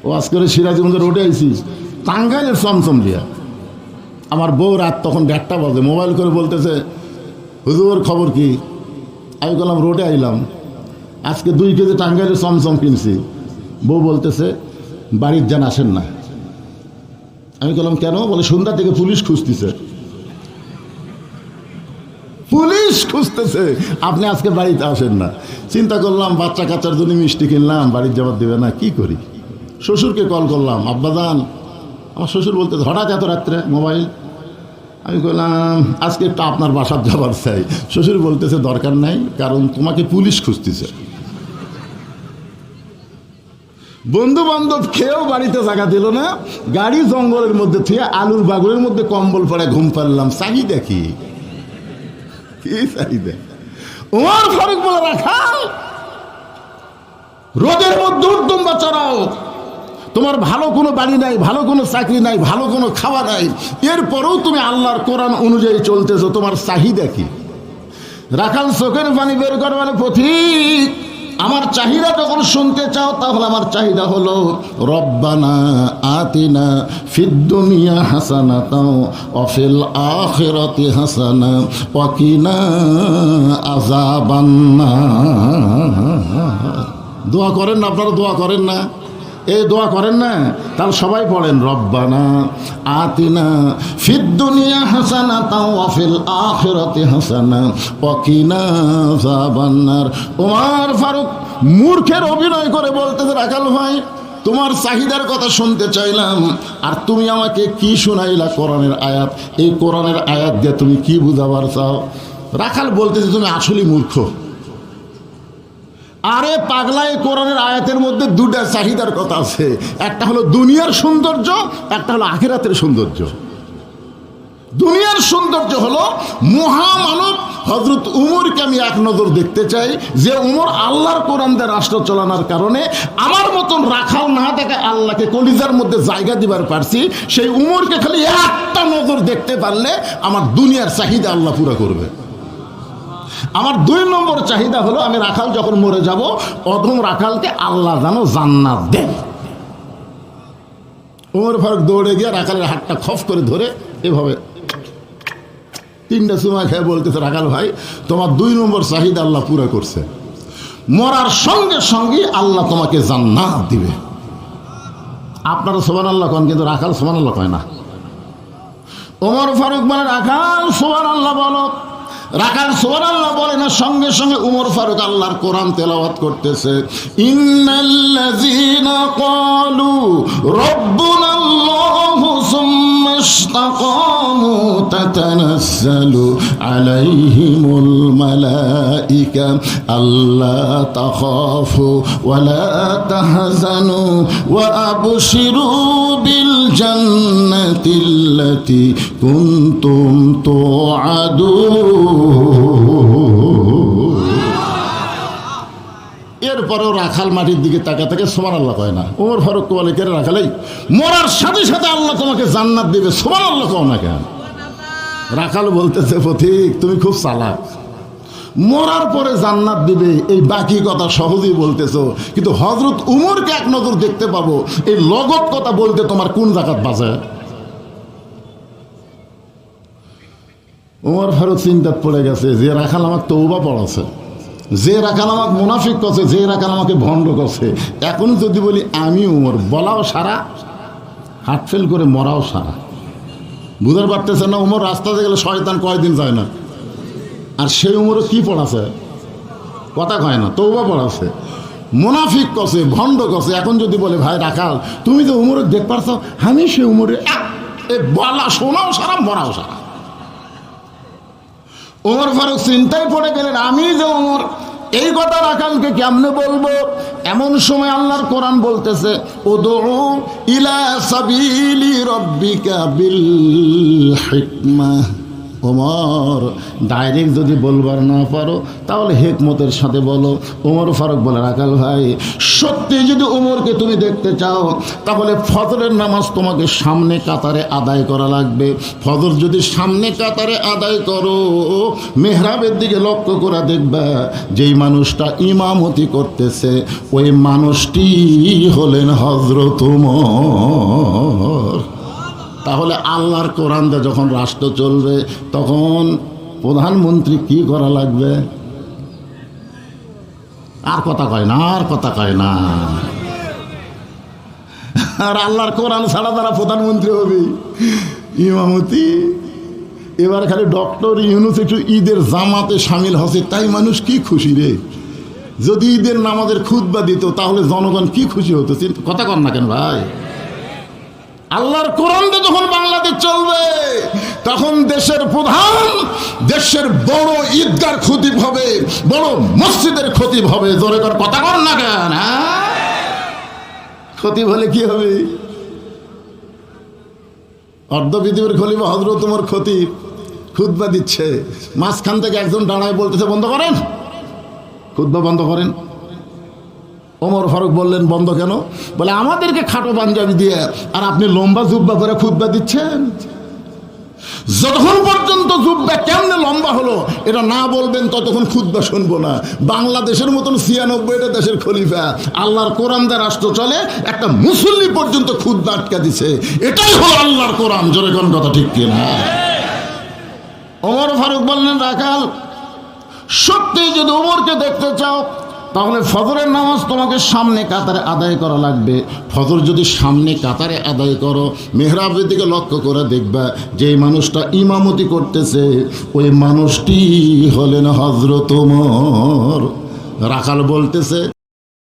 ওয়াজ করে সিরাজগঞ্জ রোডে আইছিস, টাঙ্গাইলের চমচম দিয়া। আমার বউ রাত তখন 1:30 বাজে মোবাইল করে বলতেছে, হুজুর খবর কি? আমি বললাম রোডে আইলাম, আজকে 2 কেজি টাঙ্গাইলের চমচম কিনছি। বউ বলতেছে বাড়ির যান আসেন না। আমি বললাম কেন? বলে সন্ধ্যা থেকে পুলিশ খুঁজতেছে। পুলিশ খুঁজতেছে, আপনি আজকে বাড়িতে আসেন না। চিন্তা করলাম বাচ্চা কাচ্চার জন্য মিষ্টি কিনলাম, বাড়ির যাবার দেবে না, কি করি? শ্বশুরকে কল করলাম, আব্বাজান। আমার শ্বশুর বলতেছে হঠাৎ এত রাত্রে মোবাইল? আমি বললাম আজকে একটু আপনার বাসার যাবার চাই। শ্বশুর বলতেছে দরকার নাই, কারণ তোমাকে পুলিশ খুঁজতেছে। বন্ধু বান্ধব খেয়েও বাড়িতে জায়গা দিল না, গাড়ি জঙ্গলের মধ্যে থেকে আলুর বাগুরের মধ্যে কম্বল পরে ঘুম পারলাম। চাহিদা কি চাহিদা? ওমর ফারুক বলে রাখাল, রোদের মধ্যে উর্দুম্বা চড়াও, তোমার ভালো কোনো বাড়ি নাই, ভালো কোনো চাকরি নাই, ভালো কোনো খাওয়া নাই, এরপরেও তুমি আল্লাহর কোরআন অনুযায়ী চলতেছো, তোমার চাহিদা কি? রাখাল চোখের পানি বের করে বলে পথিক, আমার চাহিদা যখন শুনতে চাও তাহলে আমার চাহিদা হলো রব্বানা আতিনা ফিদ দুনিয়া হাসানাতাও ওয়া ফিল আখিরাতি হাসানা ওয়া কিনা আযাবান্নার। দোয়া করেন না আপনারা? দোয়া করেন না? এই দোয়া করেন না? তাহলে সবাই পড়েন রব্বানা আতিনা ফিদ দুনিয়া হাসানাতাও ওয়া ফিল আখিরাতি হাসানা ওয়া কিনা আযাবান্নার। ওমর ফারুক মূর্খের অভিনয় করে বলতেছে রাখাল ভাই, তোমার চাহিদার কথা শুনতে চাইলাম, আর তুমি আমাকে কি শোনাইলা? কোরআনের আয়াত। এই কোরআনের আয়াত দিয়ে তুমি কি বুঝাবার চাও? রাখাল বলতেছে তুমি আসলেই মূর্খ। আরে পাগলা, এই কোরআনের আয়াতের মধ্যে 2টা চাহিদার কথা আছে, একটা হলো দুনিয়ার সৌন্দর্য, একটা হলো আখিরাতের সৌন্দর্য। দুনিয়ার সৌন্দর্য হলো মহামানব হযরত উমরকে আমি এক নজর দেখতে চাই, যে উমর আল্লাহর কোরআন দিয়ে রাষ্ট্র চালানোর কারণে আমার মতন রাখাল না দেখে আল্লাহকে কলিজার মধ্যে জায়গা দিবার পারছি। সেই উমরকে খালি একটা নজর দেখতে পারলে আমার দুনিয়ার চাহিদা আল্লাহ পুরা করবে। আমার 2 নম্বর চাহিদা হলো আমি রাখাল যখন মরে যাব, অধম রাখালকে আল্লাহ যেন জান্নাত দেন। ওমর ফারুক দৌড়ে গিয়ে রাখালের হাতটা খফ করে ধরে এভাবে 3টা চুমা খেয়ে বলতেছে রাখাল ভাই, তোমার 2 নম্বর চাহিদা আল্লাহ পুরা করছে, মরার সঙ্গে সঙ্গে আল্লাহ তোমাকে জান্নাত দিবে। আপনারা সুবহানাল্লাহ কন, কিন্তু রাখাল সুবহানাল্লাহ কয় না। ওমর ফারুক বলে রাখাল সুবহানাল্লাহ বলো। রাখাল সুবহানাল্লাহ বলে না, সঙ্গে সঙ্গে উমর ফারুক আল্লাহর কোরআন তেলাওয়াত করতেছে, ইন্নাল্লাযীনা ক্বালু রাব্বুনাল্লাহু সুম্মা ইসতাকামু তাতানাজ্জালু আলাইহিমুল মালাইকা আল্লা তাখাফু ওয়া লা তাহজানু ওয়া আবশিরু বিল জান্নাতিল্লাতী কুনতুম তুআদুন। এরপরেও রাখাল মাটির দিকে তাকা থেকে সুবহানাল্লাহ কয় না। ওমর ফারুক বলে কে রাখালাই, মরার সাথে সাথে আল্লাহ তোমাকে জান্নাত দিবে, সুবহানাল্লাহ কও না কেন? রাখাল বলতেছে পথিক তুমি খুব চালাক, মরার পরে জান্নাত দিবে এই বাকি কথা সহজেই বলতেছো, কিন্তু হযরত উমরকে এক নজর দেখতে পাবো, এই লগত কথা বলতে তোমার কোন জাকাত বাজে? ওমর ফারুক চিন্তাত পড়ে গেছে, যে রাখাল আমাকে তওবা পড়াছে, যে রাখাল আমাকে মুনাফিক করছে, যে রাখাল আমাকে ভণ্ড করছে, এখন যদি বলি আমি উমর, বলাও সারা, হার্ট ফেল করে মরাও সারা। বুঝতে পারতেছে না? উমর রাস্তাতে গেলে শয়তান কয়দিন যায় না, আর সেই উমরও কি পড়াছে? কথা কয় না, তওবা পড়াছে, মুনাফিক করছে, ভণ্ড করছে। এখন যদি বলে ভাই রাখাল তুমি তো উমরের দেখ পারছো, আমি সে উমরে বলা শোনাও সারা, মরাও সারা। ওমর ফারুক চিন্তায় পড়ে গেলেন, আমি যে ওমর, এই কথা রাখালকে কেমনে বলবো? এমন সময় আল্লাহর কোরআন বলতেছে, উদউ ইলা সাবিলি রাব্বিকা বিল হিকমাহ ওমর ডাইরেক্ট যদি বলবার না পারো তাহলে হেকমতের সাথে বলো। ওমর ফারুক বলে, রাখাল ভাই সত্যি যদি ওমরকে তুমি দেখতে চাও তাহলে ফজরের নামাজ তোমাকে সামনে কাতারে আদায় করা লাগবে। ফজর যদি সামনে কাতারে আদায় করো, মেহরাবের দিকে লক্ষ্য করে দেখবা যেই মানুষটা ইমামতি করতেছে ওই মানুষটি হলেন হযরত ওমর। তাহলে আল্লাহর কোরআন দিয়ে যখন রাষ্ট্র চলবে তখন প্রধানমন্ত্রী কি করা লাগবে? আর কথা কয় না, আর কথা কয় না। আর আল্লাহর কোরআন ছাড়া তারা প্রধানমন্ত্রী হবে ইমামতি। এবার খালি ডক্টর ইউনূস একটু ঈদের জামাতে সামিল হচ্ছে, তাই মানুষ কি খুশি রে। যদি ঈদের নামাজের খুতবা দিত তাহলে জনগণ কি খুশি হতো। কথা কর না কেন ভাই? আল্লাহর কোরআনটা যখন বাংলাদেশ চলবে তখন দেশের প্রধান দেশের বড় ঈদগার খতিব হবে, বড় মসজিদের খতিব হবে। জোরে করে কথা কর না কেন? খতিব হলে কি হবে? অর্ধ পৃথিবীর খলিফা হযরত ওমর খতিব খুতবা দিচ্ছে, মাঝখান থেকে একজন দাঁড়ায় বলতেছে বন্ধ করেন, খুতবা বন্ধ করেন। ওমর ফারুক বললেন বন্ধ কেন? বলে আমাদেরকে খাটো পাঞ্জাবি দিয়ে আর আপনি লম্বা জুব্বা পরে খুতবা দিচ্ছেন। যতক্ষণ পর্যন্ত জুব্বা কেমনে লম্বা হলো এটা না বলবেন ততক্ষণ খুতবা শুনবো না। বাংলাদেশের মতন ৯৬টা দেশের খলিফা, আল্লাহর কোরআন দিয়ে রাষ্ট্র চলে, একটা মুসল্লি পর্যন্ত খুতবা আটকা দিছে। এটাই হলো আল্লাহর কোরআন। জোরে কোন কথা ঠিক কিনা? ওমর ফারুক বললেন, রাখাল সত্যি যদি ওমরকে দেখতে চাও তাহলে ফজরের নামাজ তোমাকে সামনে কাতারে আদায় করা লাগবে। ফজর যদি সামনে কাতারে আদায় করো, মেহরাবের দিকে লক্ষ্য করে দেখবা যে মানুষটা ইমামতি করতেছে ওই মানুষটি হলেন হযরত ওমর। রাখাল বলতেছে